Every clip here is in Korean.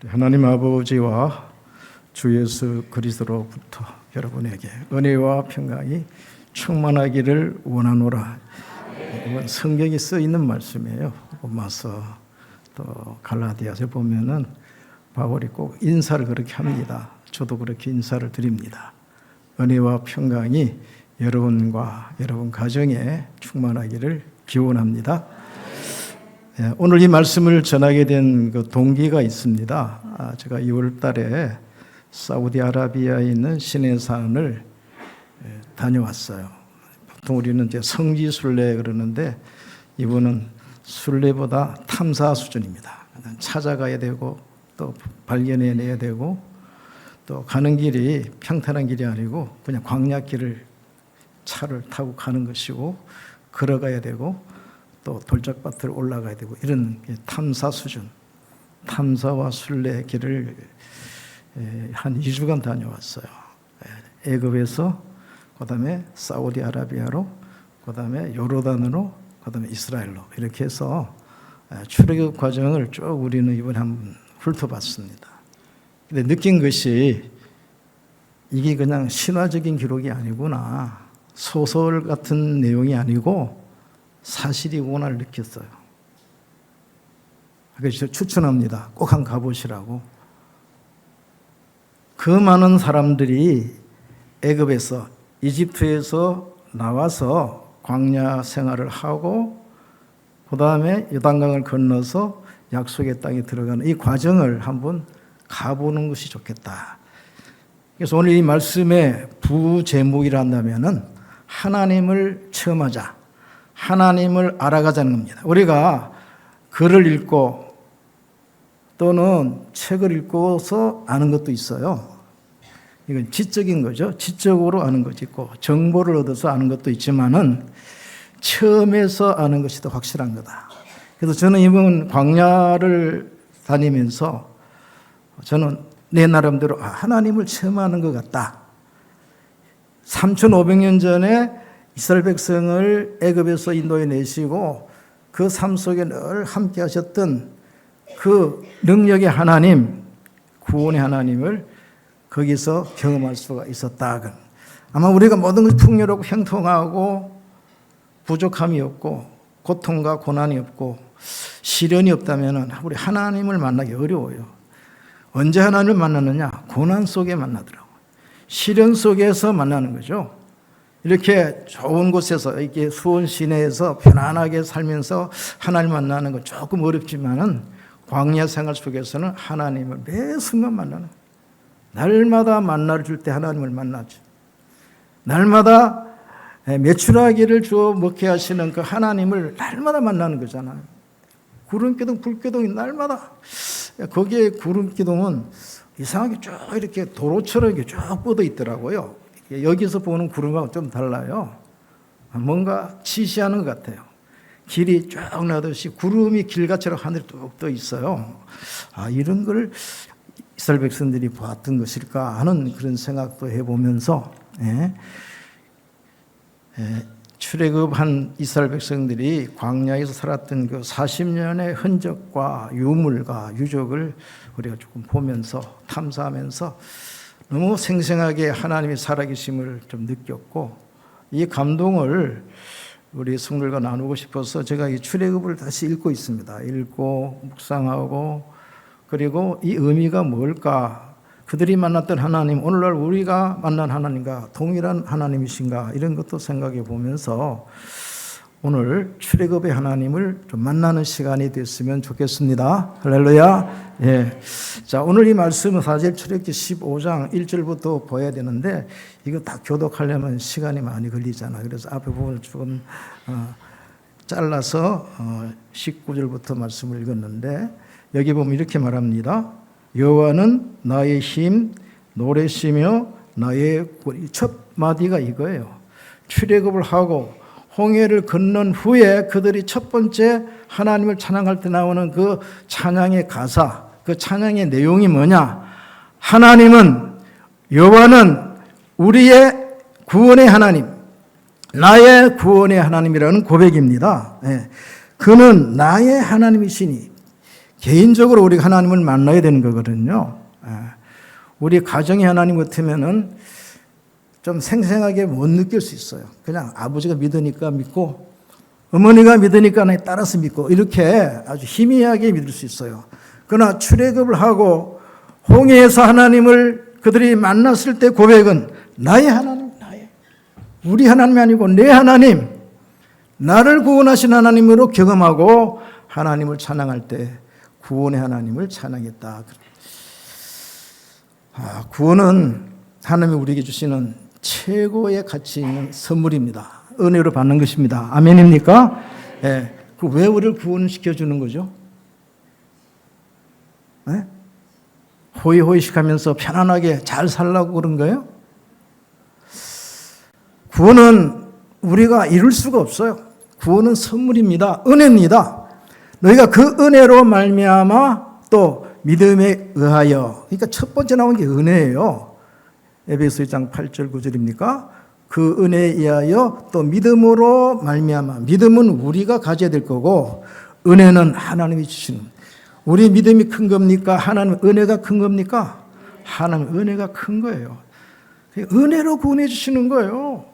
하나님 아버지와 주 예수 그리스도로부터 여러분에게 은혜와 평강이 충만하기를 원하노라. 이건 성경에 써 있는 말씀이에요. 로마서 또 갈라디아서 보면은 바울이 꼭 인사를 그렇게 합니다. 저도 그렇게 인사를 드립니다. 은혜와 평강이 여러분과 여러분 가정에 충만하기를 기원합니다. 오늘 이 말씀을 전하게 된 그 동기가 있습니다. 제가 2월 달에 사우디아라비아에 있는 시내산을 다녀왔어요. 보통 우리는 이제 성지순례 그러는데 이분은 순례보다 탐사 수준입니다. 찾아가야 되고 또 발견해내야 되고 또 가는 길이 평탄한 길이 아니고 그냥 광야길을 차를 타고 가는 것이고 걸어가야 되고 또 돌짝밭을 올라가야 되고 이런 탐사 수준, 탐사와 순례 길을 한 2주간 다녀왔어요. 애굽에서 그다음에 사우디아라비아로 그다음에 요르단으로 그다음에 이스라엘로 이렇게 해서 출애굽 과정을 쭉 우리는 이번에 한번 훑어봤습니다. 근데 느낀 것이 이게 그냥 신화적인 기록이 아니구나, 소설 같은 내용이 아니고 사실이구나를 느꼈어요. 그래서 추천합니다. 꼭 한번 가보시라고. 그 많은 사람들이 애굽에서 이집트에서 나와서 광야 생활을 하고 그 다음에 요단강을 건너서 약속의 땅에 들어가는 이 과정을 한번 가보는 것이 좋겠다. 그래서 오늘 이 말씀의 부제목이라 한다면은 하나님을 체험하자, 하나님을 알아가자는 겁니다. 우리가 글을 읽고 또는 책을 읽고서 아는 것도 있어요. 이건 지적인 거죠. 지적으로 아는 것이 있고 정보를 얻어서 아는 것도 있지만은 체험해서 아는 것이 더 확실한 거다. 그래서 저는 이번 광야를 다니면서 저는 내 나름대로 하나님을 체험하는 것 같다. 3,500년 전에 이스라엘 백성을 애굽에서 인도해 내시고 그 삶 속에 늘 함께 하셨던 그 능력의 하나님, 구원의 하나님을 거기서 경험할 수가 있었다. 아마 우리가 모든 것이 풍요롭고 형통하고 부족함이 없고 고통과 고난이 없고 시련이 없다면 우리 하나님을 만나기 어려워요. 언제 하나님을 만나느냐? 고난 속에 만나더라고요. 시련 속에서 만나는 거죠. 이렇게 좋은 곳에서, 이렇게 수원 시내에서 편안하게 살면서 하나님 만나는 건 조금 어렵지만은 광야 생활 속에서는 하나님을 매 순간 만나는, 날마다 만나를 줄 때 하나님을 만나죠. 날마다 메추라기를 주어 먹게 하시는 그 하나님을 날마다 만나는 거잖아요. 구름기둥, 불기둥이 날마다. 거기에 구름기둥은 이상하게 쭉 이렇게 도로처럼 이렇게 쭉 뻗어 있더라고요. 여기서 보는 구름하고 좀 달라요. 뭔가 지시하는 것 같아요. 길이 쭉 나듯이 구름이 길같이로 하늘에 뚝 떠 있어요. 이런 걸 이스라엘 백성들이 보았던 것일까 하는 그런 생각도 해보면서 출애굽한 이스라엘 백성들이 광야에서 살았던 그 40년의 흔적과 유물과 유적을 우리가 조금 보면서 탐사하면서 너무 생생하게 하나님의 살아계심을 좀 느꼈고, 이 감동을 우리 성도들과 나누고 싶어서 제가 이 출애굽을 다시 읽고 있습니다. 읽고 묵상하고, 그리고 이 의미가 뭘까? 그들이 만났던 하나님, 오늘날 우리가 만난 하나님과 동일한 하나님이신가? 이런 것도 생각해 보면서 오늘 출애굽의 하나님을 좀 만나는 시간이 됐으면 좋겠습니다. 할렐루야. 예. 자, 오늘 이 말씀은 사실 출애굽기 15장 1절부터 보아야 되는데 이거 다 교독하려면 시간이 많이 걸리잖아요. 그래서 앞에 부분을 조금 잘라서 19절부터 말씀을 읽었는데, 여기 보면 이렇게 말합니다. 여호와는 나의 힘, 노래시며 나의 구원. 첫 마디가 이거예요. 출애굽을 하고 홍해를 건넌 후에 그들이 첫 번째 하나님을 찬양할 때 나오는 그 찬양의 가사, 그 찬양의 내용이 뭐냐? 하나님은, 여호와는 우리의 구원의 하나님, 나의 구원의 하나님이라는 고백입니다. 그는 나의 하나님이시니 개인적으로 우리가 하나님을 만나야 되는 거거든요. 우리 가정이 하나님 같으면은 좀 생생하게 못 느낄 수 있어요. 그냥 아버지가 믿으니까 믿고 어머니가 믿으니까 따라서 믿고 이렇게 아주 희미하게 믿을 수 있어요. 그러나 출애굽을 하고 홍해에서 하나님을 그들이 만났을 때 고백은 나의 하나님, 우리 하나님이 아니고 내 하나님, 나를 구원하신 하나님으로 경험하고 하나님을 찬양할 때 구원의 하나님을 찬양했다. 구원은 하나님이 우리에게 주시는 최고의 가치 있는 선물입니다. 은혜로 받는 것입니다. 아멘입니까? 예. 왜 우리를 구원시켜 주는 거죠? 예? 호의호의식 하면서 편안하게 잘 살라고 그런 거예요? 구원은 우리가 이룰 수가 없어요. 구원은 선물입니다. 은혜입니다. 너희가 그 은혜로 말미암아 또 믿음에 의하여, 그러니까 첫 번째 나온 게 은혜예요. 에베소 2장 8절 9절입니까? 그 은혜에 의하여 또 믿음으로 말미암아. 믿음은 우리가 가져야 될 거고 은혜는 하나님이 주시는. 우리 믿음이 큰 겁니까? 하나님 은혜가 큰 겁니까? 하나님 은혜가 큰 거예요. 은혜로 구원해 주시는 거예요.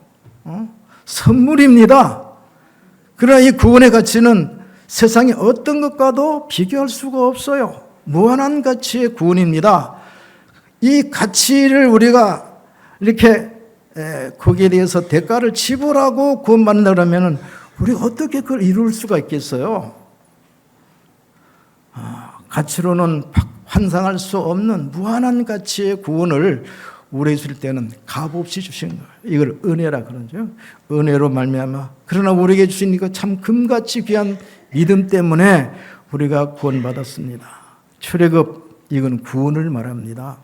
선물입니다. 그러나 이 구원의 가치는 세상의 어떤 것과도 비교할 수가 없어요. 무한한 가치의 구원입니다. 이 가치를 우리가 이렇게 거기에 대해서 대가를 지불하고 구원받는다 그러면 우리가 어떻게 그걸 이룰 수가 있겠어요? 가치로는 환상할 수 없는 무한한 가치의 구원을 우리에게 주실 때는 값없이 주시는 거예요. 이걸 은혜라 그러죠. 은혜로 말미암아. 그러나 우리에게 주신 이거 참 금같이 귀한 믿음 때문에 우리가 구원받았습니다. 출애굽, 이건 구원을 말합니다.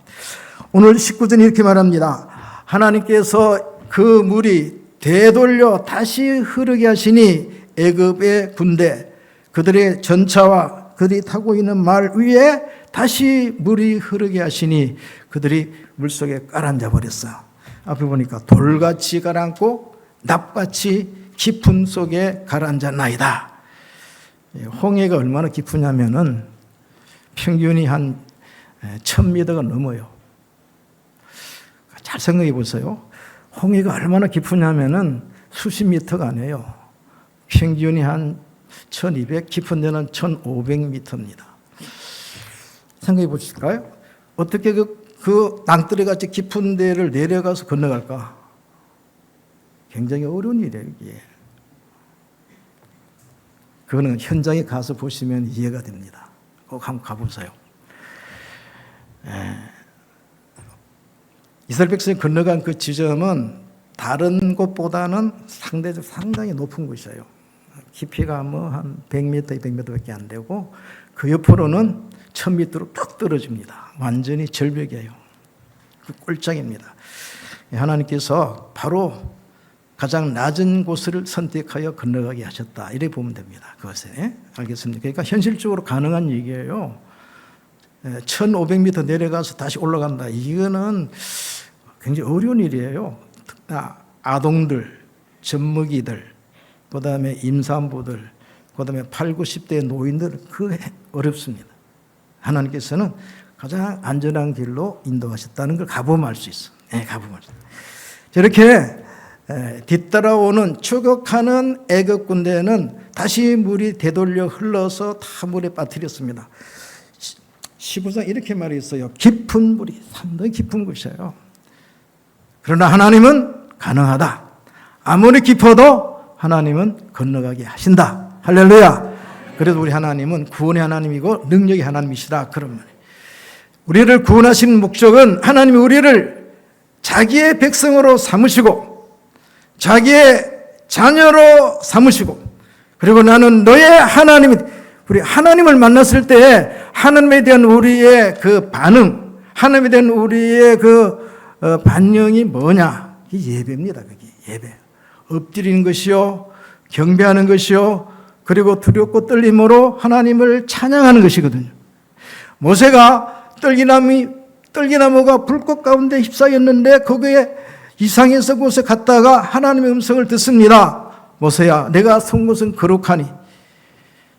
오늘 19절 이렇게 말합니다. 하나님께서 그 물이 되돌려 다시 흐르게 하시니 애굽의 군대, 그들의 전차와 그들이 타고 있는 말 위에 다시 물이 흐르게 하시니 그들이 물속에 가라앉아 버렸어요. 앞에 보니까 돌같이 가라앉고 납같이 깊은 속에 가라앉았나이다. 홍해가 얼마나 깊으냐면은 평균이 한 1000m가 넘어요. 잘 생각해 보세요. 홍해가 얼마나 깊으냐면은 수십 미터가 아니에요. 평균이 한 1200, 깊은 데는 1500m입니다. 생각해 보실까요? 어떻게 그 낭떠러 같이 깊은 데를 내려가서 건너갈까? 굉장히 어려운 일이에요, 이게. 그거는 현장에 가서 보시면 이해가 됩니다. 꼭 한번 가보세요. 이스라엘 백성이 건너간 그 지점은 다른 곳보다는 상당히 높은 곳이에요. 깊이가 뭐 한 100m, 200m밖에 안 되고 그 옆으로는 1000m로 뚝 떨어집니다. 완전히 절벽이에요. 그 꼴짝입니다. 하나님께서 바로 가장 낮은 곳을 선택하여 건너가게 하셨다. 이렇게 보면 됩니다. 그것에. 알겠습니까? 그러니까 현실적으로 가능한 얘기예요. 1500m 내려가서 다시 올라간다. 이거는 굉장히 어려운 일이에요. 아동들, 젖먹이들, 그 다음에 임산부들, 그 다음에 80, 90대 노인들, 어렵습니다. 하나님께서는 가장 안전한 길로 인도하셨다는 걸 가보면 알 수 있어. 가보면 알 수 있어. 저렇게 뒤따라오는 추격하는 애굽 군대는 다시 물이 되돌려 흘러서 다 물에 빠뜨렸습니다. 15장 이렇게 말이 있어요. 깊은 물이 상당히 깊은 곳이에요. 그러나 하나님은 가능하다. 아무리 깊어도 하나님은 건너가게 하신다. 할렐루야. 그래서 우리 하나님은 구원의 하나님이고 능력의 하나님이시다. 그런 말이에요. 우리를 구원하시는 목적은 하나님이 우리를 자기의 백성으로 삼으시고 자기의 자녀로 삼으시고 그리고 나는 너의 하나님이 우리 하나님을 만났을 때 하나님에 대한 우리의 그 반응, 하나님에 대한 우리의 그 반응이 뭐냐? 이게 예배입니다. 그게 예배. 엎드리는 것이요, 경배하는 것이요, 그리고 두렵고 떨림으로 하나님을 찬양하는 것이거든요. 모세가 떨기나무가 불꽃 가운데 휩싸였는데 거기에 이상해서 그곳에 갔다가 하나님의 음성을 듣습니다. 모세야, 내가 선 곳은 거룩하니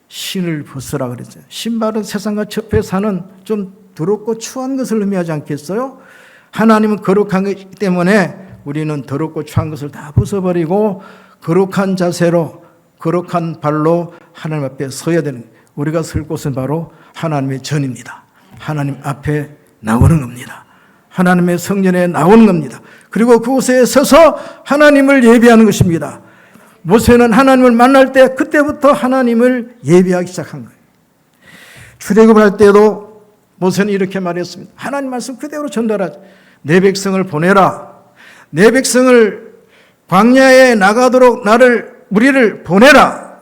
신을 벗으라 그랬죠. 신발은 세상과 접해 사는 좀 더럽고 추한 것을 의미하지 않겠어요? 하나님은 거룩한 것이기 때문에 우리는 더럽고 추한 것을 다 벗어버리고 거룩한 자세로 거룩한 발로 하나님 앞에 서야 되는 거예요. 우리가 설 곳은 바로 하나님의 전입니다. 하나님 앞에 나오는 겁니다. 하나님의 성전에 나오는 겁니다. 그리고 그곳에 서서 하나님을 예배하는 것입니다. 모세는 하나님을 만날 때 그때부터 하나님을 예배하기 시작한 거예요. 출애굽할 때도 모세는 이렇게 말했습니다. 하나님 말씀 그대로 전달하자. 내 백성을 보내라. 내 백성을 광야에 나가도록 우리를 보내라.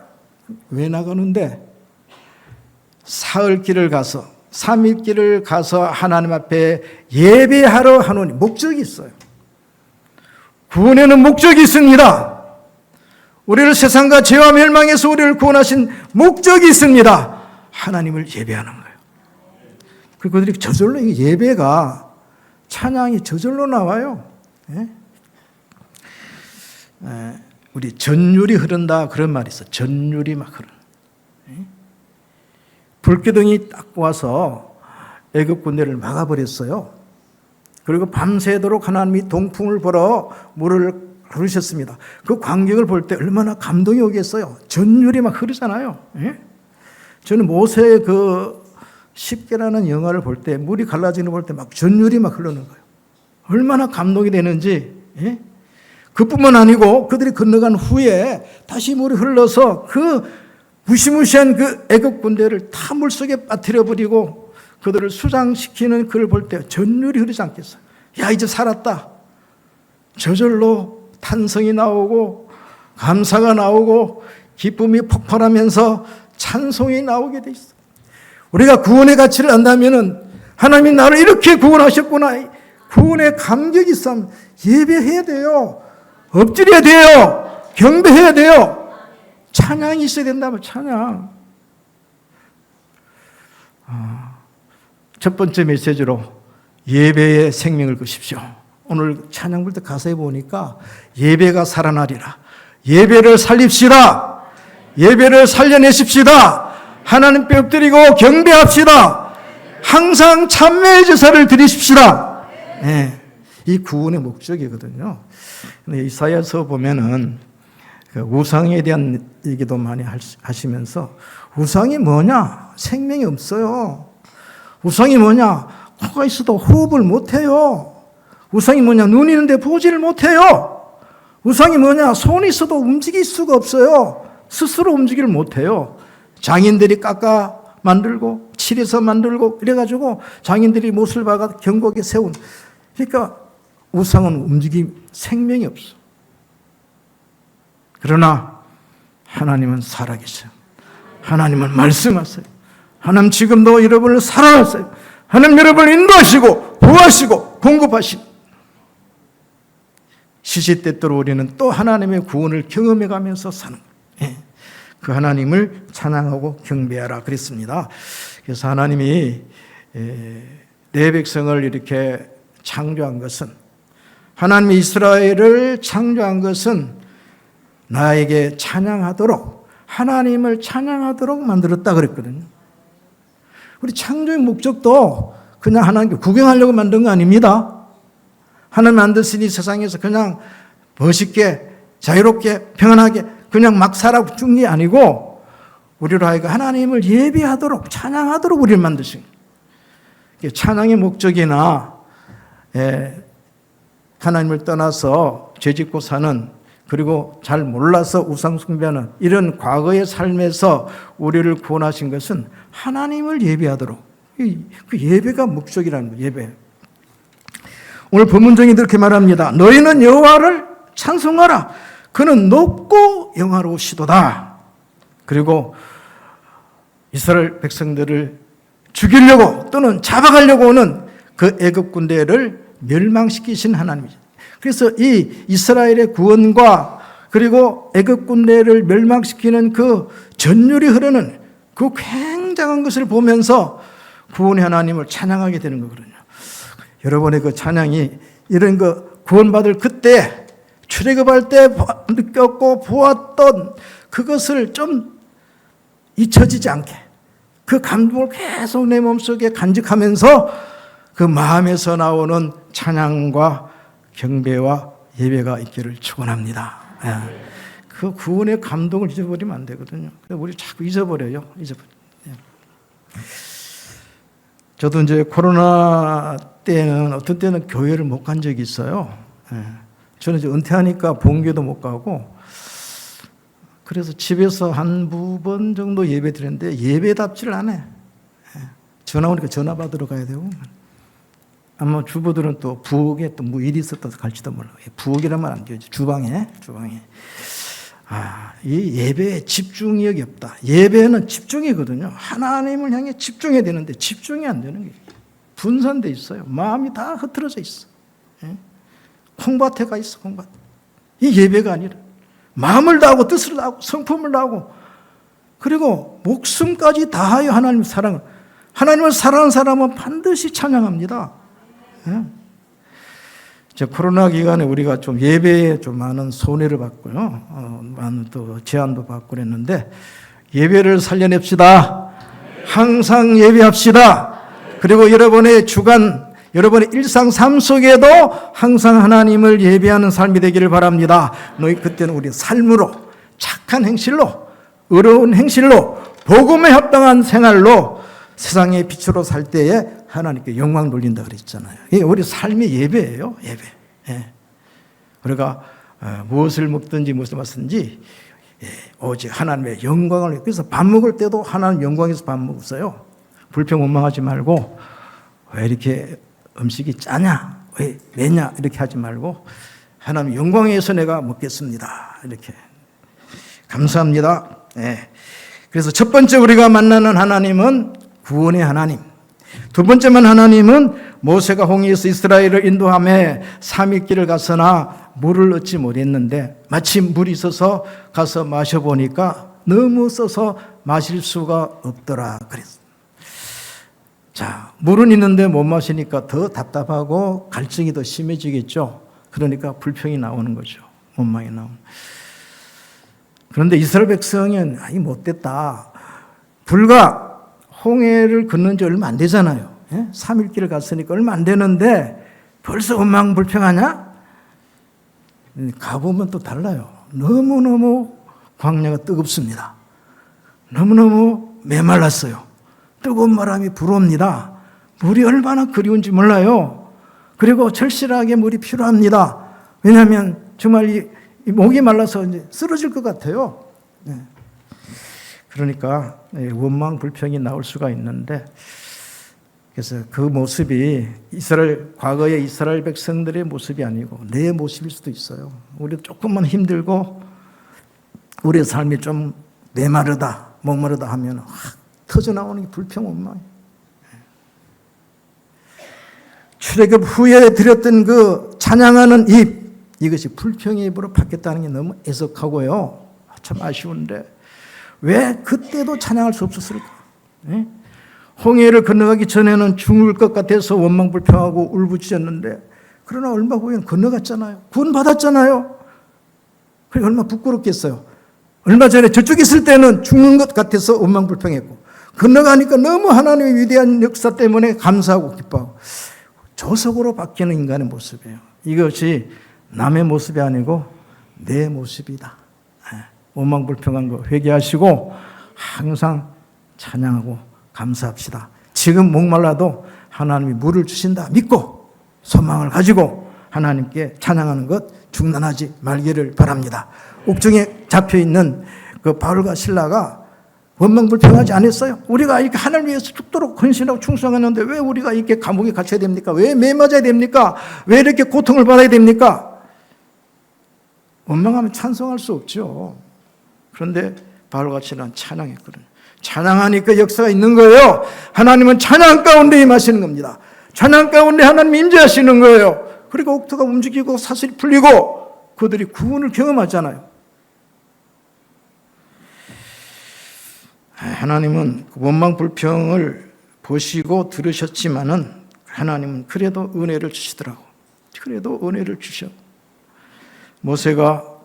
왜 나가는데? 사흘 길을 가서 3일 길을 가서 하나님 앞에 예배하러 하노니 목적이 있어요. 구원에는 목적이 있습니다. 우리를 세상과 죄와 멸망에서 우리를 구원하신 목적이 있습니다. 하나님을 예배하는 거예요. 그들이 저절로 예배가 찬양이 저절로 나와요. 우리 전율이 흐른다 그런 말이 있어. 전율이 막 흐르는. 불기둥이 딱 와서 애굽 군대를 막아버렸어요. 그리고 밤새도록 하나님이 동풍을 불어 물을 흐르셨습니다. 그 광경을 볼 때 얼마나 감동이 오겠어요. 전율이 막 흐르잖아요. 저는 모세의 그 십계라는 영화를 볼 때 물이 갈라지는 걸 볼 때 막 전율이 막 흐르는 거예요. 얼마나 감동이 되는지. 그뿐만 아니고 그들이 건너간 후에 다시 물이 흘러서 그 무시무시한 그 애굽 군대를 다 물속에 빠뜨려 버리고 그들을 수장시키는 그를 볼 때 전율이 흐르지 않겠어요? 야, 이제 살았다. 저절로 탄성이 나오고 감사가 나오고 기쁨이 폭발하면서 찬송이 나오게 돼 있어요. 우리가 구원의 가치를 안다면은 하나님이 나를 이렇게 구원하셨구나. 구원의 감격이 있으면 예배해야 돼요. 엎드려야 돼요. 경배해야 돼요. 찬양이 있어야 된다면 찬양. 첫 번째 메시지로 예배의 생명을 거십시오. 오늘 찬양 부를 때 가사에 보니까 예배가 살아나리라. 예배를 살립시다. 예배를 살려내십시다. 하나님께 엎드리고 경배합시다. 항상 찬미의 제사를 드리십시다. 네, 이 구원의 목적이거든요. 근데 이사야서 보면은 그 우상에 대한 얘기도 많이 하시면서 우상이 뭐냐? 생명이 없어요. 우상이 뭐냐? 코가 있어도 호흡을 못해요. 우상이 뭐냐? 눈이 있는데 보지를 못해요. 우상이 뭐냐? 손이 있어도 움직일 수가 없어요. 스스로 움직이를 못해요. 장인들이 깎아 만들고 칠해서 만들고 이래가지고 장인들이 못을 박아 경곡에 세운. 그러니까 우상은 움직임 생명이 없어. 그러나 하나님은 살아계셔요. 하나님은 말씀하세요. 하나님 지금도 여러분을 사랑하세요. 하나님 여러분을 인도하시고 보호하시고 공급하시고 시시때때로 우리는 또 하나님의 구원을 경험해가면서 사는 거예요. 그 하나님을 찬양하고 경배하라 그랬습니다. 그래서 하나님이 내 백성을 이렇게 창조한 것은 하나님이 이스라엘을 창조한 것은 나에게 찬양하도록 하나님을 찬양하도록 만들었다 그랬거든요. 우리 창조의 목적도 그냥 하나님께 구경하려고 만든 거 아닙니다. 하나님 만드시니 세상에서 그냥 멋있게 자유롭게 평안하게 그냥 막 살아고 준 게 아니고 우리로 하여금 하나님을 예배하도록 찬양하도록 우리를 만드신 거예요. 찬양의 목적이나 하나님을 떠나서 죄짓고 사는 그리고 잘 몰라서 우상 숭배하는 이런 과거의 삶에서 우리를 구원하신 것은 하나님을 예배하도록 그 예배가 목적이라는 거예요. 예배. 오늘 본문중에 이렇게 말합니다. 너희는 여호와를 찬송하라. 그는 높고 영화로우시도다. 그리고 이스라엘 백성들을 죽이려고 또는 잡아가려고 오는 그 애굽 군대를 멸망시키신 하나님이죠. 그래서 이 이스라엘의 구원과 그리고 애굽 군대를 멸망시키는 그 전율이 흐르는 그 굉장한 것을 보면서 구원의 하나님을 찬양하게 되는 거거든요. 여러분의 그 찬양이 이런 그 구원받을 그때 출애굽할 때 느꼈고 보았던 그것을 좀 잊혀지지 않게 그 감동을 계속 내 몸속에 간직하면서 그 마음에서 나오는 찬양과 경배와 예배가 있기를 축원합니다. 그 구원의 감동을 잊어버리면 안 되거든요. 우리 자꾸 잊어버려요. 저도 이제 코로나 때는 어떤 때는 교회를 못 간 적이 있어요. 저는 이제 은퇴하니까 본교도 못 가고 그래서 집에서 한 두 번 정도 예배 드렸는데 예배답지를 않아요. 전화 오니까 전화 받으러 가야 되고 아마 주부들은 또 부엌에 또 뭐 일이 있었다 갈지도 몰라요. 부엌이라면 안 되죠. 주방에. 이 예배에 집중력이 없다. 예배는 집중이거든요. 하나님을 향해 집중해야 되는데 집중이 안 되는 게 분산돼 있어요. 마음이 다 흐트러져 있어. 콩밭에 가 있어, 콩밭. 이 예배가 아니라 마음을 다하고 뜻을 다하고 성품을 다하고 그리고 목숨까지 다하여 하나님을 사랑하는 사람은 반드시 찬양합니다. 코로나 기간에 우리가 좀 예배에 좀 많은 손해를 받고요. 많은 또 제한도 받고 그랬는데 예배를 살려냅시다. 항상 예배합시다. 그리고 여러분의 주간, 여러분의 일상 삶 속에도 항상 하나님을 예배하는 삶이 되기를 바랍니다. 그때는 우리 삶으로, 착한 행실로, 의로운 행실로, 복음에 합당한 생활로 세상의 빛으로 살 때에 하나님께 영광 돌린다 그랬잖아요. 이게 우리 삶의 예배예요. 예배. 우리가 무엇을 먹든지 무엇을 마시든지 오직 하나님의 영광을 위해. 그래서 밥 먹을 때도 하나님 영광에서 밥 먹었어요. 불평 원망하지 말고 왜 이렇게 음식이 짜냐, 왜 매냐 이렇게 하지 말고 하나님 영광에서 내가 먹겠습니다. 이렇게 감사합니다. 그래서 첫 번째 우리가 만나는 하나님은 구원의 하나님. 두 번째만 하나님은 모세가 홍해에서 이스라엘을 인도하며 3일 길을 갔으나 물을 얻지 못했는데 마침 물이 있어서 가서 마셔보니까 너무 써서 마실 수가 없더라 그랬어요. 자, 물은 있는데 못 마시니까 더 답답하고 갈증이 더 심해지겠죠. 그러니까 불평이 나오는 거죠. 원망이 나오는. 그런데 이스라엘 백성은 못됐다. 불과 홍해를 건넌 지 얼마 안 되잖아요. 3일 길을 갔으니까 얼마 안 되는데 벌써 원망불평하냐? 가보면 또 달라요. 너무너무 광야가 뜨겁습니다. 너무너무 메말랐어요. 뜨거운 바람이 불어옵니다. 물이 얼마나 그리운지 몰라요. 그리고 절실하게 물이 필요합니다. 왜냐하면 정말 이 목이 말라서 이제 쓰러질 것 같아요. 그러니까 원망 불평이 나올 수가 있는데 그래서 그 모습이 과거의 이스라엘 백성들의 모습이 아니고 내 모습일 수도 있어요. 우리 조금만 힘들고 우리의 삶이 좀 메마르다, 목마르다 하면 확 터져나오는 게 불평 원망이에요. 출애굽 후에 드렸던 그 찬양하는 입, 이것이 불평의 입으로 바뀌었다는 게 너무 애석하고요. 참 아쉬운데 왜 그때도 찬양할 수 없었을까? 홍해를 건너가기 전에는 죽을 것 같아서 원망불평하고 울부짖었는데 그러나 얼마 후에는 건너갔잖아요. 구원 받았잖아요. 그게 얼마나 부끄럽겠어요. 얼마 전에 저쪽에 있을 때는 죽는 것 같아서 원망불평했고 건너가니까 너무 하나님의 위대한 역사 때문에 감사하고 기뻐하고 조석으로 바뀌는 인간의 모습이에요. 이것이 남의 모습이 아니고 내 모습이다. 원망불평한 거 회개하시고 항상 찬양하고 감사합시다. 지금 목말라도 하나님이 물을 주신다 믿고 소망을 가지고 하나님께 찬양하는 것 중단하지 말기를 바랍니다. 옥중에 잡혀있는 그 바울과 실라가 원망불평하지 않았어요. 우리가 이렇게 하나님을 위해서 죽도록 헌신하고 충성했는데 왜 우리가 이렇게 감옥에 갇혀야 됩니까? 왜 매 맞아야 됩니까? 왜 이렇게 고통을 받아야 됩니까? 원망하면 찬송할 수 없죠. 그런데 바울과 실라는 찬양했거든요. 찬양하니까 역사가 있는 거예요. 하나님은 찬양 가운데 임하시는 겁니다. 찬양 가운데 하나님 임재하시는 거예요. 그리고 옥토가 움직이고 사슬이 풀리고 그들이 구원을 경험하잖아요. 하나님은 원망 불평을 보시고 들으셨지만은 하나님은 그래도 은혜를 주시더라고. 그래도 은혜를 주셔. 모세가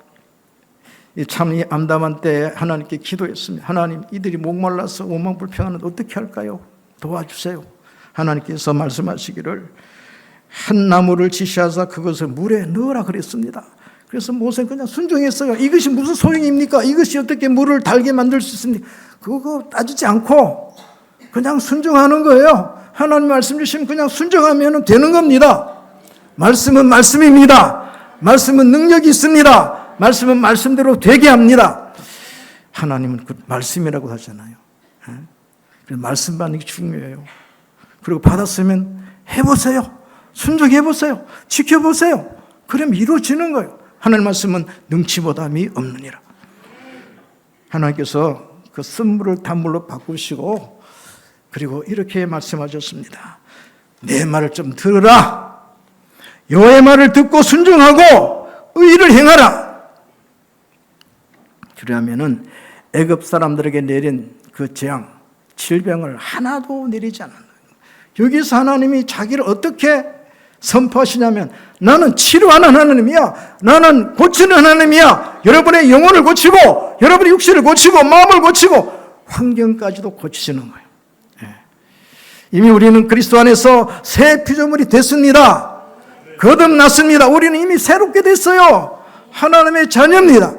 참 이 암담한 때에 하나님께 기도했습니다. 하나님, 이들이 목말라서 오만불평하는데 어떻게 할까요? 도와주세요. 하나님께서 말씀하시기를 한 나무를 지시하사 그것을 물에 넣으라 그랬습니다. 그래서 모세는 그냥 순종했어요. 이것이 무슨 소용입니까? 이것이 어떻게 물을 달게 만들 수 있습니까? 그거 따지지 않고 그냥 순종하는 거예요. 하나님 말씀 주시면 그냥 순종하면 되는 겁니다. 말씀은 말씀입니다. 말씀은 능력이 있습니다. 말씀은 말씀대로 되게 합니다. 하나님은 그 말씀이라고 하잖아요. 그래서 말씀 받는 게 중요해요. 그리고 받았으면 해보세요. 순종해보세요. 지켜보세요. 그러면 이루어지는 거예요. 하나님 말씀은 능치보담이 없느니라. 하나님께서 그 쓴물을 단물로 바꾸시고 그리고 이렇게 말씀하셨습니다. 내 말을 좀 들으라. 여호와의 말을 듣고 순종하고 의를 행하라. 그러면은 애굽 사람들에게 내린 그 재앙, 질병을 하나도 내리지 않는다. 여기서 하나님이 자기를 어떻게 선포하시냐면 나는 치료하는 하나님이야. 나는 고치는 하나님이야. 여러분의 영혼을 고치고 여러분의 육신을 고치고 마음을 고치고 환경까지도 고치시는 거예요. 이미 우리는 그리스도 안에서 새 피조물이 됐습니다. 거듭났습니다. 우리는 이미 새롭게 됐어요. 하나님의 자녀입니다.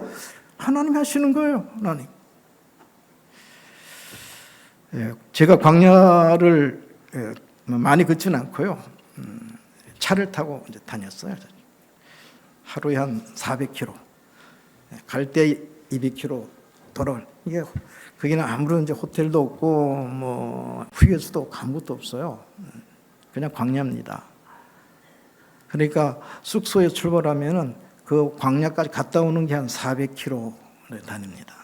하나님이 하시는 거예요. 하나님. 제가 광야를 많이 걷지는 않고요. 차를 타고 이제 다녔어요. 하루에 한 400km. 갈 때 200km 돌아올. 이게 거기는 아무런 이제 호텔도 없고 뭐 휴게소도 없고 아무것도 없어요. 그냥 광야입니다. 그러니까 숙소에 출발하면은 그 광야까지 갔다 오는 게 한 400km를 다닙니다.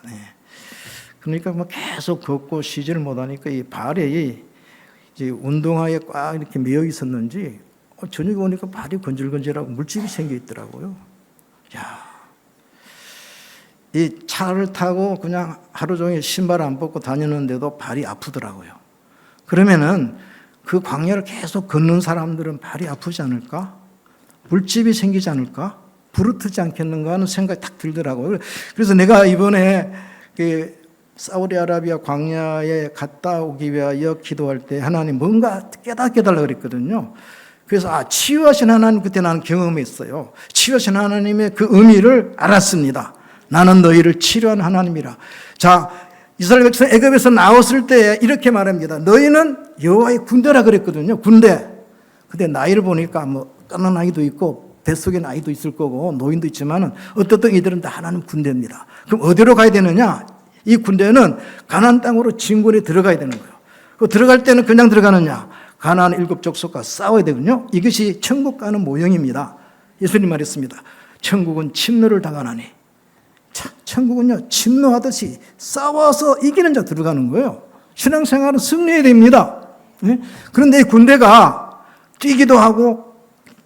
그러니까 뭐 계속 걷고 쉬지를 못하니까 이 발이 이제 운동화에 꽉 이렇게 매여 있었는지 저녁에 오니까 발이 건질건질하고 물집이 생겨 있더라고요. 야, 이 차를 타고 그냥 하루 종일 신발 안 벗고 다니는데도 발이 아프더라고요. 그러면은 그 광야를 계속 걷는 사람들은 발이 아프지 않을까? 물집이 생기지 않을까? 부르트지 않겠는가 하는 생각이 딱 들더라고요. 그래서 내가 이번에 그 사우디아라비아 광야에 갔다 오기 위하여 기도할 때 하나님 뭔가 깨닫게 해달라고 그랬거든요. 그래서 치유하신 하나님 그때 나는 경험했어요. 치유하신 하나님의 그 의미를 알았습니다. 나는 너희를 치료한 하나님이라. 자, 이스라엘 백성 애굽에서 나왔을 때 이렇게 말합니다. 너희는 여호와의 군대라 그랬거든요. 군대. 근데 나이를 보니까 뭐 까는 아이도 있고 뱃속에 아이도 있을 거고 노인도 있지만은 어떻든 이들은 다 하나님 군대입니다. 그럼 어디로 가야 되느냐? 이 군대는 가나안 땅으로 진군에 들어가야 되는 거예요. 그 들어갈 때는 그냥 들어가느냐? 가나안 7 족속과 싸워야 되거든요. 이것이 천국 가는 모형입니다. 예수님 말했습니다. 천국은 침노를 당하나니. 천국은요 침노하듯이 싸워서 이기는 자 들어가는 거예요. 신앙생활은 승리해야 됩니다. 그런데 이 군대가 뛰기도 하고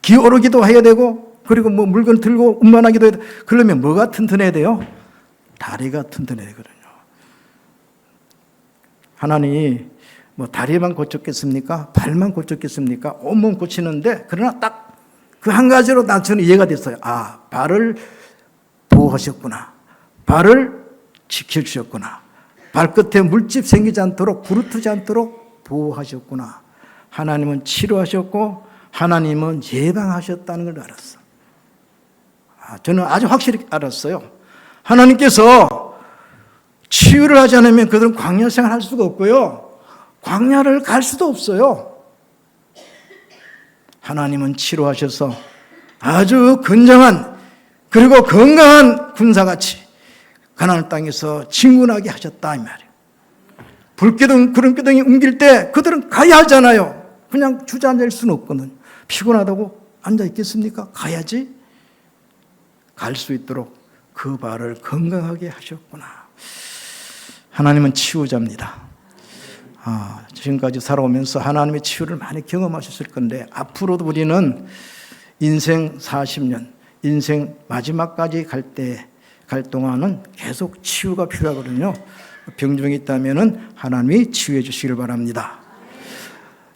기어오르기도 해야 되고 그리고 뭐 물건 들고 운반하기도 해야 되고 그러면 뭐가 튼튼해야 돼요? 다리가 튼튼해야 되거든요. 하나님이 뭐 다리만 고쳤겠습니까? 발만 고쳤겠습니까? 온몸 고치는데 그러나 딱 그 한 가지로 저는 이해가 됐어요. 발을 보호하셨구나. 발을 지켜주셨구나. 발끝에 물집 생기지 않도록 부르트지 않도록 보호하셨구나. 하나님은 치료하셨고 하나님은 예방하셨다는 걸 알았어. 저는 아주 확실히 알았어요. 하나님께서 치유를 하지 않으면 그들은 광야 생활할 수가 없고요. 광야를 갈 수도 없어요. 하나님은 치료하셔서 아주 건장한 그리고 건강한 군사같이 가나안 땅에서 진군하게 하셨다 이 말이에요. 불기둥 구름기둥이 옮길 때 그들은 가야 하잖아요. 그냥 주저앉을 수는 없거든요. 피곤하다고 앉아 있겠습니까? 가야지. 갈 수 있도록 그 발을 건강하게 하셨구나. 하나님은 치유자입니다. 지금까지 살아오면서 하나님의 치유를 많이 경험하셨을 건데 앞으로도 우리는 인생 40년, 인생 마지막까지 갈 동안은 계속 치유가 필요하거든요. 병중이 있다면 하나님이 치유해 주시기를 바랍니다.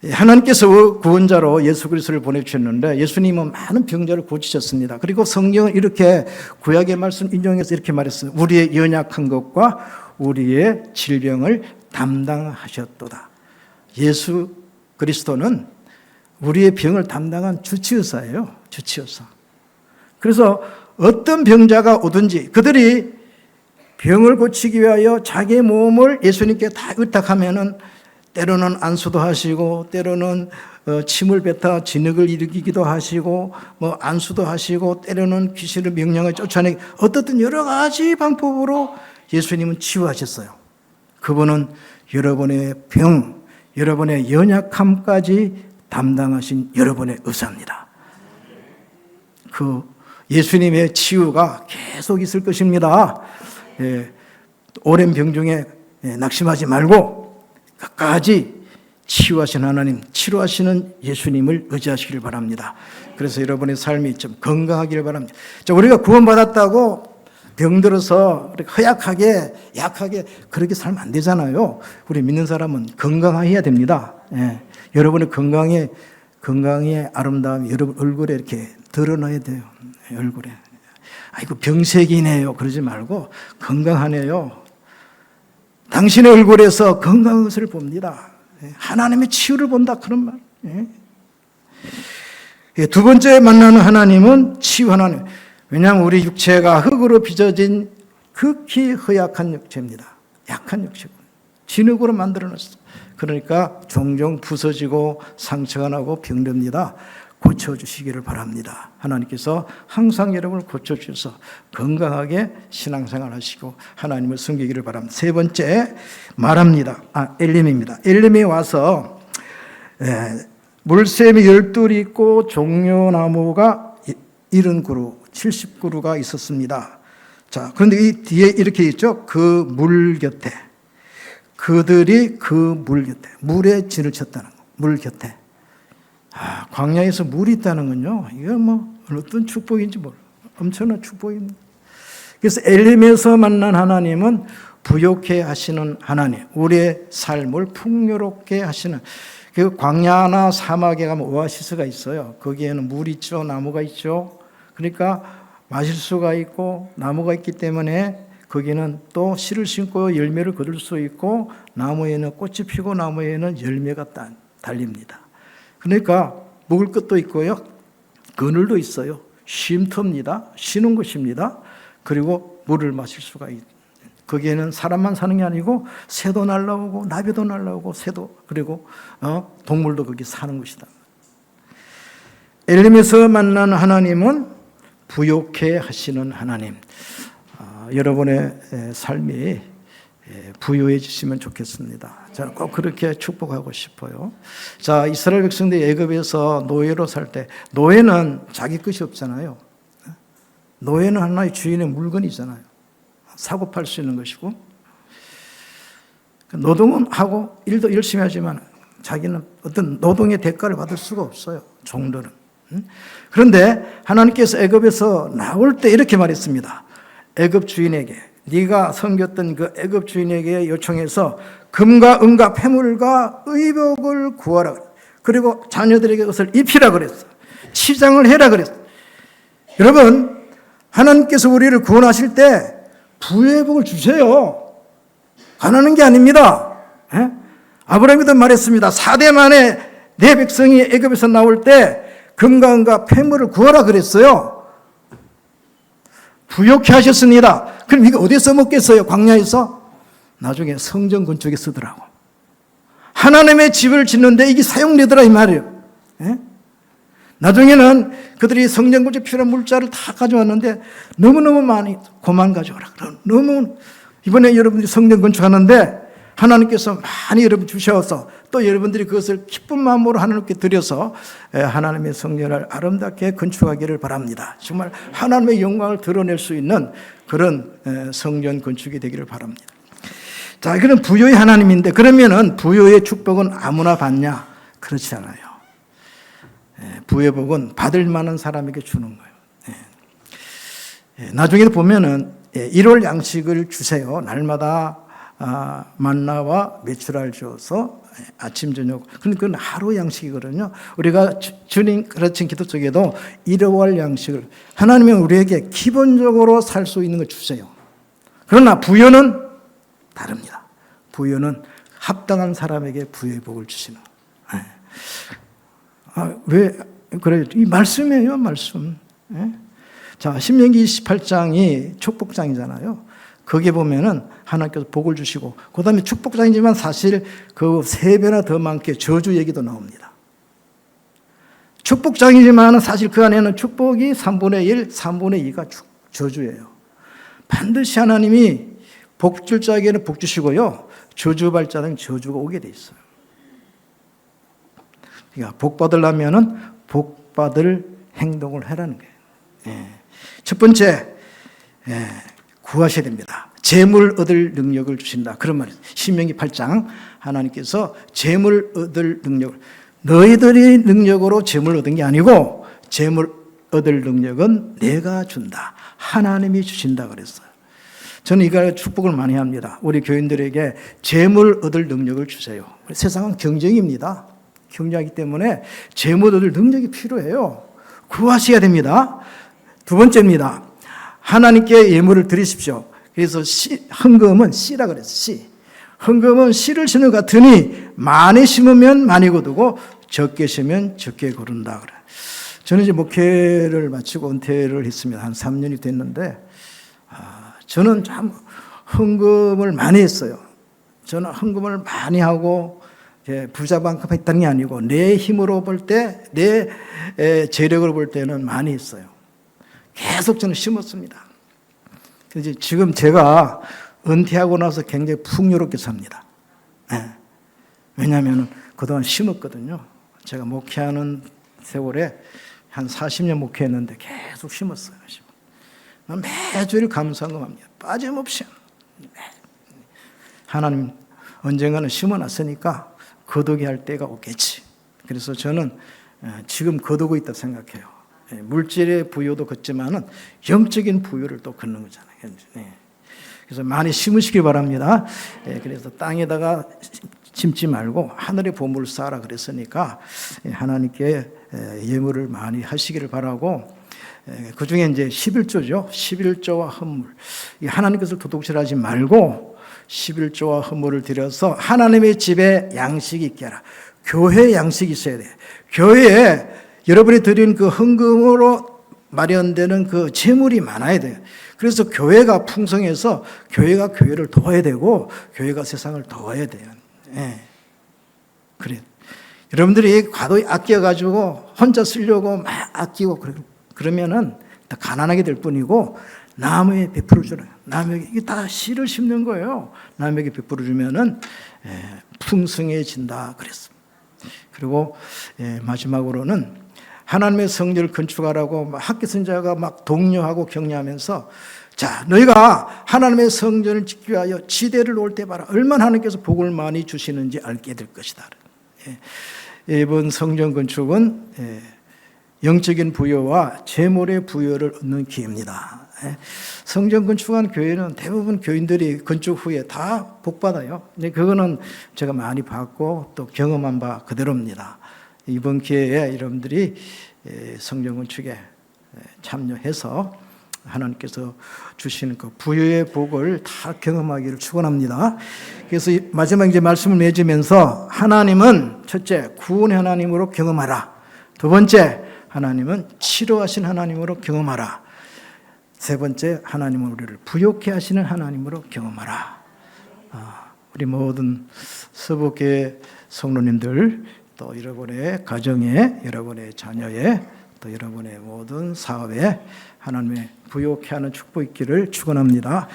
하나님께서 구원자로 예수 그리스도를 보내주셨는데 예수님은 많은 병자를 고치셨습니다. 그리고 성경은 이렇게 구약의 말씀 인용해서 이렇게 말했어요. 우리의 연약한 것과 우리의 질병을 담당하셨도다. 예수 그리스도는 우리의 병을 담당한 주치의사예요. 주치의사. 그래서 어떤 병자가 오든지 그들이 병을 고치기 위하여 자기의 몸을 예수님께 다 의탁하면은 때로는 안수도 하시고 때로는 침을 뱉어 진흙을 일으키기도 하시고 뭐 안수도 하시고 때로는 귀신을 명령을 쫓아내기 어떻든 여러 가지 방법으로 예수님은 치유하셨어요. 그분은 여러분의 병, 여러분의 연약함까지 담당하신 여러분의 의사입니다. 그 예수님의 치유가 계속 있을 것입니다. 오랜 병 중에 낙심하지 말고 끝까지 치유하신 하나님, 치료하시는 예수님을 의지하시길 바랍니다. 그래서 여러분의 삶이 좀 건강하기를 바랍니다. 우리가 구원받았다고 병들어서 허약하게 약하게 그렇게 살면 안 되잖아요. 우리 믿는 사람은 건강해야 됩니다. 여러분의 건강의 아름다움이 여러분 얼굴에 이렇게 드러나야 돼요. 얼굴에. 아이고 병색이네요. 그러지 말고 건강하네요. 당신의 얼굴에서 건강한 것을 봅니다. 하나님의 치유를 본다 그런 말. 두 번째 만나는 하나님은 치유 하나님. 왜냐하면 우리 육체가 흙으로 빚어진 극히 허약한 육체입니다. 약한 육체고 진흙으로 만들어놨어. 그러니까 종종 부서지고 상처가 나고 병듭니다. 고쳐주시기를 바랍니다. 하나님께서 항상 여러분을 고쳐주셔서 건강하게 신앙생활 하시고 하나님을 섬기기를 바랍니다. 세 번째 말합니다. 엘림입니다. 엘림에 와서 물샘이 12이 있고 종려나무가 70그루, 70그루가 있었습니다. 자, 그런데 이 뒤에 이렇게 있죠. 그 물 곁에. 그들이 그 물 곁에. 물에 진을 쳤다는 거. 물 곁에. 광야에서 물이 있다는 건요. 이거 뭐 어떤 축복인지 몰라. 엄청난 축복입니다. 그래서 엘림에서 만난 하나님은 부욕해 하시는 하나님. 우리의 삶을 풍요롭게 하시는. 그 광야나 사막에 가면 오아시스가 있어요. 거기에는 물이 있죠. 나무가 있죠. 그러니까 마실 수가 있고 나무가 있기 때문에 거기는 또 씨를 심고 열매를 거둘 수 있고 나무에는 꽃이 피고 나무에는 열매가 달립니다. 그러니까 먹을 것도 있고요. 그늘도 있어요. 쉼터입니다. 쉬는 곳입니다. 그리고 물을 마실 수가 있어요. 거기에는 사람만 사는 게 아니고 새도 날라오고 나비도 날라오고 새도 그리고 동물도 거기 사는 곳이다. 엘림에서 만난 하나님은 부욕해 하시는 하나님. 여러분의 삶이 부유해지시면 좋겠습니다. 저는 꼭 그렇게 축복하고 싶어요. 자, 이스라엘 백성들이 애굽에서 노예로 살 때 노예는 자기 것이 없잖아요. 노예는 하나의 주인의 물건이잖아요. 사고 팔 수 있는 것이고 노동은 하고 일도 열심히 하지만 자기는 어떤 노동의 대가를 받을 수가 없어요. 종들은. 그런데 하나님께서 애굽에서 나올 때 이렇게 말했습니다. 애굽 주인에게 네가 섬겼던 그 애굽 주인에게 요청해서 금과 은과 폐물과 의복을 구하라 그랬어. 그리고 자녀들에게 그것을 입히라 그랬어. 치장을 해라 그랬어. 여러분 하나님께서 우리를 구원하실 때 부의 복을 주세요. 가난한 게 아닙니다. 아브라함이도 말했습니다. 4대 만에 내 백성이 애굽에서 나올 때 금과 은과 폐물을 구하라 그랬어요. 부욕해 하셨습니다. 그럼 이거 어디에 써먹겠어요? 광야에서? 나중에 성전 건축에 쓰더라고. 하나님의 집을 짓는데 이게 사용되더라 이 말이에요. 나중에는 그들이 성전 건축에 필요한 물자를 다 가져왔는데 너무너무 많이 고만 가져오라. 너무 이번에 여러분들이 성전 건축하는데 하나님께서 많이 여러분 주셔서 또 여러분들이 그것을 기쁜 마음으로 하나님께 드려서 하나님의 성전을 아름답게 건축하기를 바랍니다. 정말 하나님의 영광을 드러낼 수 있는 그런 성전 건축이 되기를 바랍니다. 자, 이거는 부요의 하나님인데 그러면은 부요의 축복은 아무나 받냐? 그렇지 않아요. 부의 복은 받을 만한 사람에게 주는 거예요. 나중에 보면은 1월 양식을 주세요. 날마다 만나와 메추라를 주어서 아침 저녁, 그건 하루 양식이거든요. 우리가 주님 가르친 기도 속에도 일회월 양식을, 하나님은 우리에게 기본적으로 살 수 있는 걸 주세요. 그러나 부여는 다릅니다. 부여는 합당한 사람에게 부여의 복을 주시는. 왜 그래요? 이 말씀이에요, 말씀. 자, 신명기 28장이 축복장이잖아요. 거기에 보면은 하나님께서 복을 주시고, 그 다음에 축복장이지만 사실 그 3배나 더 많게 저주 얘기도 나옵니다. 축복장이지만 사실 그 안에는 축복이 3분의 1, 3분의 2가 저주예요. 반드시 하나님이 복 줄 자에게는 복 주시고요, 저주 받을 자는 저주가 오게 돼 있어요. 그러니까 복 받으려면은 복 받을 행동을 하라는 거예요. 첫 번째, 구하셔야 됩니다. 재물 얻을 능력을 주신다. 그런 말이에요. 신명기 8장 하나님께서 재물 얻을 능력을, 너희들이 능력으로 재물 얻은 게 아니고 재물 얻을 능력은 내가 준다. 하나님이 주신다 그랬어요. 저는 이걸 축복을 많이 합니다. 우리 교인들에게 재물 얻을 능력을 주세요. 세상은 경쟁입니다. 경쟁하기 때문에 재물 얻을 능력이 필요해요. 구하셔야 됩니다. 두 번째입니다. 하나님께 예물을 드리십시오. 그래서 헌금은 씨라 그랬어요. 씨. 헌금은 씨를 심는 것 같으니 많이 심으면 많이 거두고 적게 심으면 적게 거둔다 그래. 저는 이제 목회를 마치고 은퇴를 했습니다. 한 3년이 됐는데, 저는 참 헌금을 많이 했어요. 저는 헌금을 많이 하고 부자만큼 했다는 게 아니고 내 힘으로 볼 때, 내 재력을 볼 때는 많이 했어요. 계속 저는 심었습니다. 그래서 지금 제가 은퇴하고 나서 굉장히 풍요롭게 삽니다. 왜냐하면 그동안 심었거든요. 제가 목회하는 세월에 한 40년 목회했는데 계속 심었어요. 매주일 감사금합니다. 빠짐없이. 하나님 언젠가는 심어놨으니까 거두게 할 때가 오겠지. 그래서 저는 지금 거두고 있다고 생각해요. 물질의 부여도 걷지만은 영적인 부여를 또 걷는 거잖아요. 그래서 많이 심으시길 바랍니다. 그래서 땅에다가 심지 말고 하늘의 보물을 쌓아라 그랬으니까 하나님께 예물을 많이 하시기를 바라고, 그 중에 이제 11조죠. 11조와 헌물. 하나님께서 도둑질하지 말고 11조와 헌물을 드려서 하나님의 집에 양식이 있게 하라. 교회 양식이 있어야 돼요. 교회에 여러분이 드린 그 헌금으로 마련되는 그 재물이 많아야 돼요. 그래서 교회가 풍성해서 교회가 교회를 도와야 되고 교회가 세상을 도와야 돼요. 그래. 여러분들이 과도히 아껴가지고 혼자 쓰려고 막 아끼고 그러면은 더 가난하게 될 뿐이고, 남에게 베풀어 주라. 남에게, 이게 다 씨를 심는 거예요. 남에게 베풀어 주면은 풍성해진다 그랬습니다. 그리고 마지막으로는 하나님의 성전을 건축하라고 학교 선자가 막 독려하고 격려하면서, 자, 너희가 하나님의 성전을 짓기 위하여 지대를 놓을 때 봐라. 얼마나 하나님께서 복을 많이 주시는지 알게 될 것이다. 이번 성전 건축은 영적인 부여와 재물의 부여를 얻는 기회입니다. 성전 건축한 교회는 대부분 교인들이 건축 후에 다 복받아요. 근데 그거는 제가 많이 봤고 또 경험한 바 그대로입니다. 이번 기회에 여러분들이 성전 건축에 참여해서 하나님께서 주시는 그 부여의 복을 다 경험하기를 축원합니다. 그래서 마지막 이제 말씀을 맺으면서, 하나님은 첫째 구원의 하나님으로 경험하라. 두 번째 하나님은 치료하신 하나님으로 경험하라. 세 번째 하나님은 우리를 부욕해 하시는 하나님으로 경험하라. 우리 모든 서북교회 성도님들, 또 여러분의 가정에, 여러분의 자녀에, 또 여러분의 모든 사업에 하나님의 부욕해 하는 축복 있기를 축원합니다.